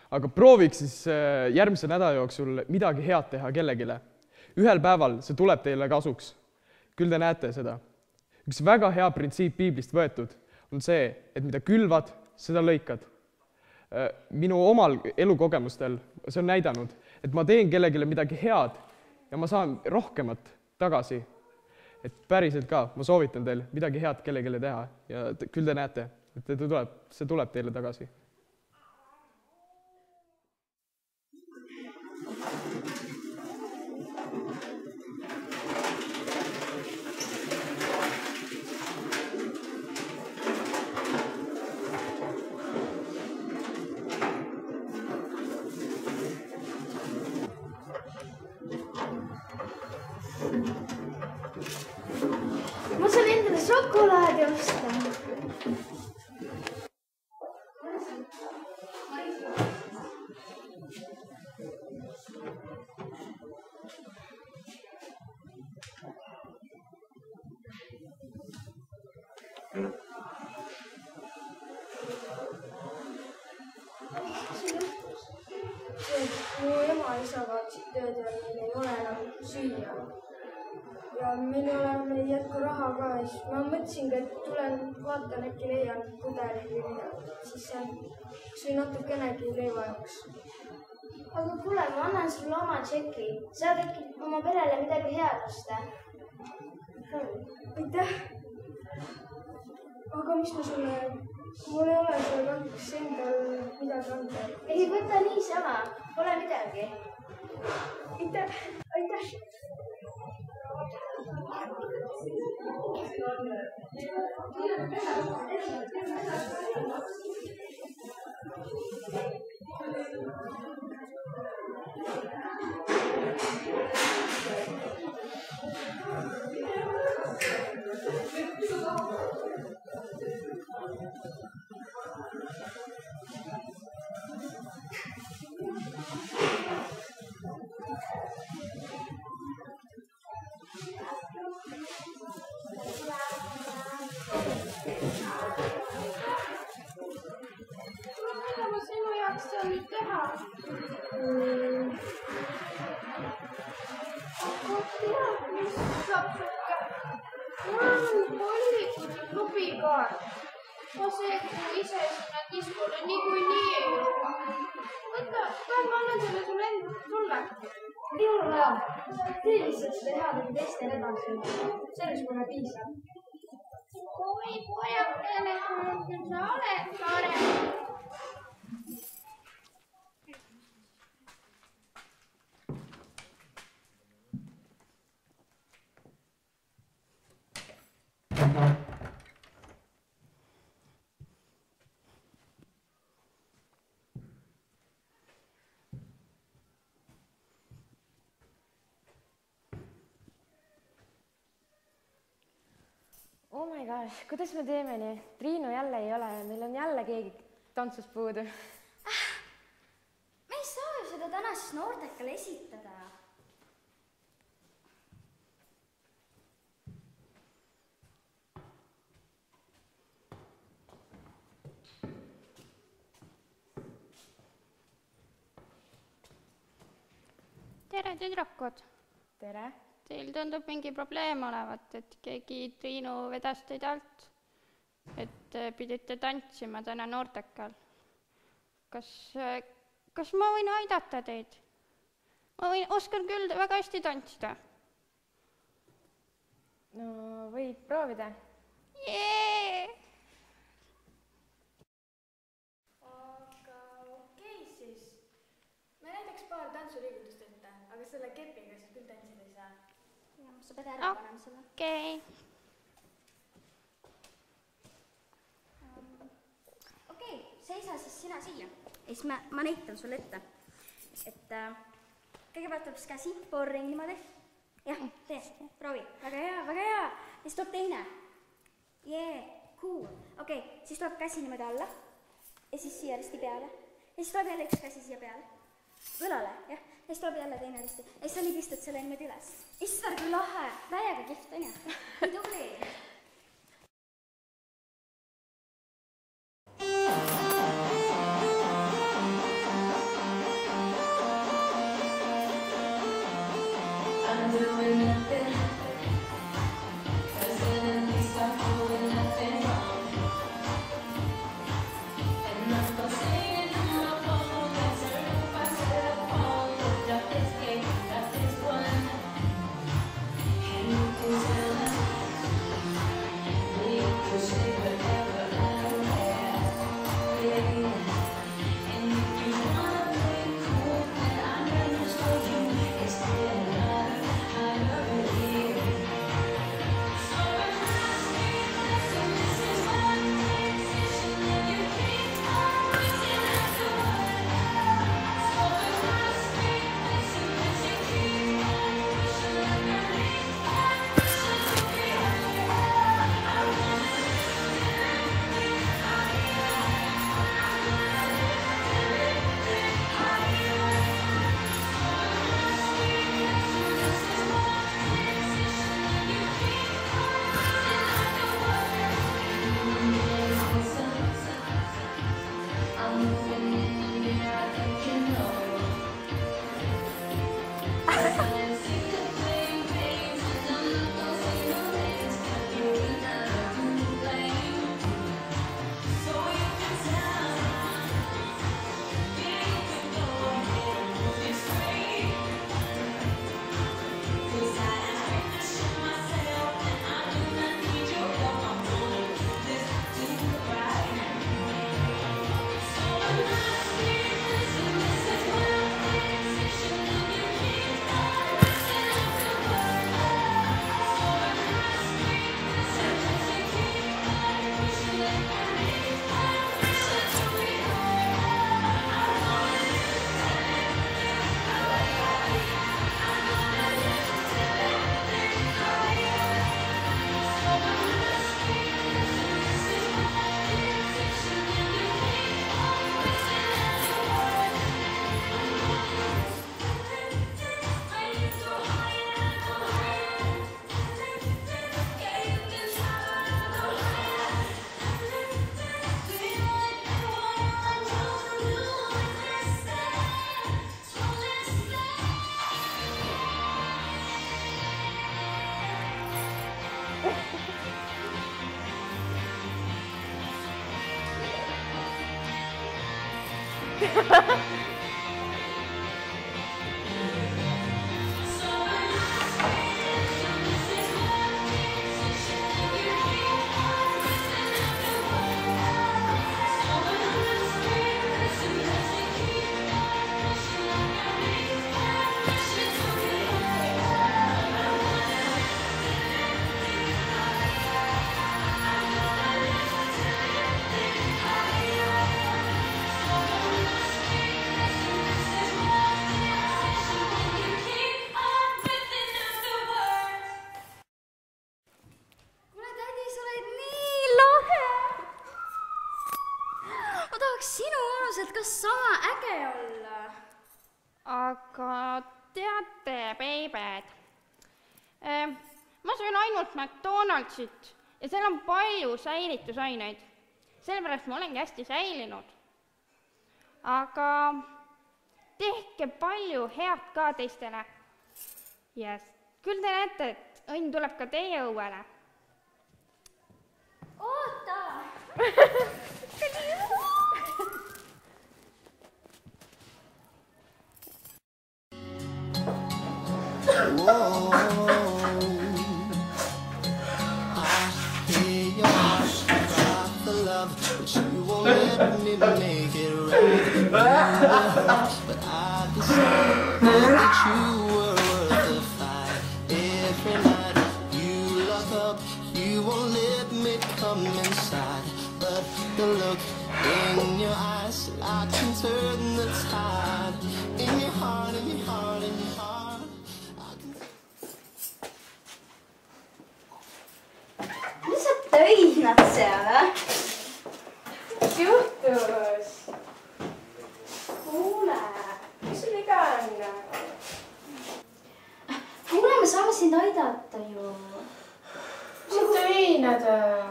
Aga prooviks siis järgmise nädala jooksul midagi head teha kellegile. Ühel päeval see tuleb teile kasuks. Küll te näete seda. Üks väga hea printsiip Piiblist võetud on see, et mida külvad, seda lõikad. Minu omal elukogemustel see on näidanud, et ma teen kellegile midagi head ja ma saan rohkemat tagasi. Et päriselt ka, ma soovitan teil midagi head kellegile teha ja küll te näete, et see tuleb teile tagasi. Ma saan endale šokolaadi osta. Minu ema ja isa kaotsid tööd ja meil ei ole enam süüa. Ja meil ei ole enam jätku raha ka. Ma mõtlesingi, et tulen vaatan, äkki leian pudeli või midagi. Siis see natukenegi leiva jaoks. Aga kuule, ma annan sulle oma tšeki. Saad äkki oma perele midagi head osta? Aitäh! Aga mis ma sulle... Mul ei ole sulle kahjuks endal midagi anda. Ei, võta niisama. Pole midagi. Aitäh! Aitäh! Ma seekun ise sinna diskole niikuinii ei jõua. Võta, ma annan selle sulle. Jõula, tee lihtsalt seda head või teistele edasi. Selles pole piisav. Oi, pojakene, sa oled tore. Oh my gosh, kuidas me teeme nii? Triinu jälle ei ole ja meil on jälle keegi tantsust puudu. Me ei saa ju seda täna siis noortekale esitada. Tere, tüdrukud. Tere. Teil tundub mingi probleem olevat, et keegi Triinu vedas teid alt, et pidite tantsima täna noortekal. Kas ma võin aidata teid? Ma oskan küll väga hästi tantsida. No, võid proovida. Jee! Aga okei siis. Me näiteks paar tantsuliigutust ette, aga selle kepiga siis küll tantsida ei saa. Sa pead ära panema selle. Okei. Okei, seisa siis sina siia. Ja siis ma näitan sulle ette. Et kõigepealt tuleb siis käsi, poolring niimoodi. Jah, tee, proovi. Väga hea, väga hea. Ja siis tuleb teine. Jee, cool. Okei, siis tuleb käsi niimoodi alla. Ja siis siia risti peale. Ja siis tuleb jälle üks käsi siia peale. Võlale, jah. Ja siis tuleb jälle teine risti. Ja siis sa nii pistad selle niimoodi üles. Issar, kui lahe. Täiega kihvt, on ju? Nii tubli. kuule, tädi, sa oled nii lahe. Ma tahaks sinu vanuselt ka sama äge olla. aga teate, beebed, ma söön ainult McDonaldsit ja seal on palju säilitusaineid. Sellepärast ma olengi hästi säilinud. Aga tehke palju head ka teistele. Ja küll te näete, et õnn tuleb ka teie õuele. Oota! You won't let me make it right. But I decided that you were worth the fight. Every night you lock up, you won't let me come inside. But the look in your eyes, I can turn the tide. In your heart, in your heart, in your heart, I can... Mis sa töinad seal, Mis juhtus? Kuule, Mis sul viga on? kuule, me saame sind aidata ju. Mis sa töinad?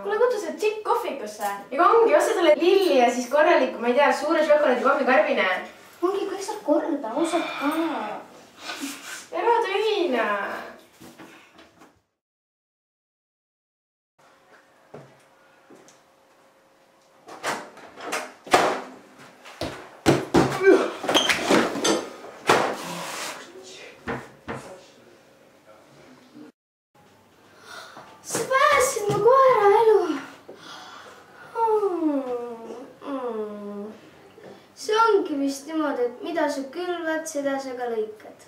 kuule, kutsu see tšikk kohvikusse. Ega ongi, osta talle lilli ja siis korraliku, ma ei tea, suure šokolaadi kohvikarbine. Ongi kõik saab korda, ausalt ka. Ära töina. Sa päästsid mu koera elu. See ongi vist niimoodi, et mida sa külvad, seda sa ka lõikad.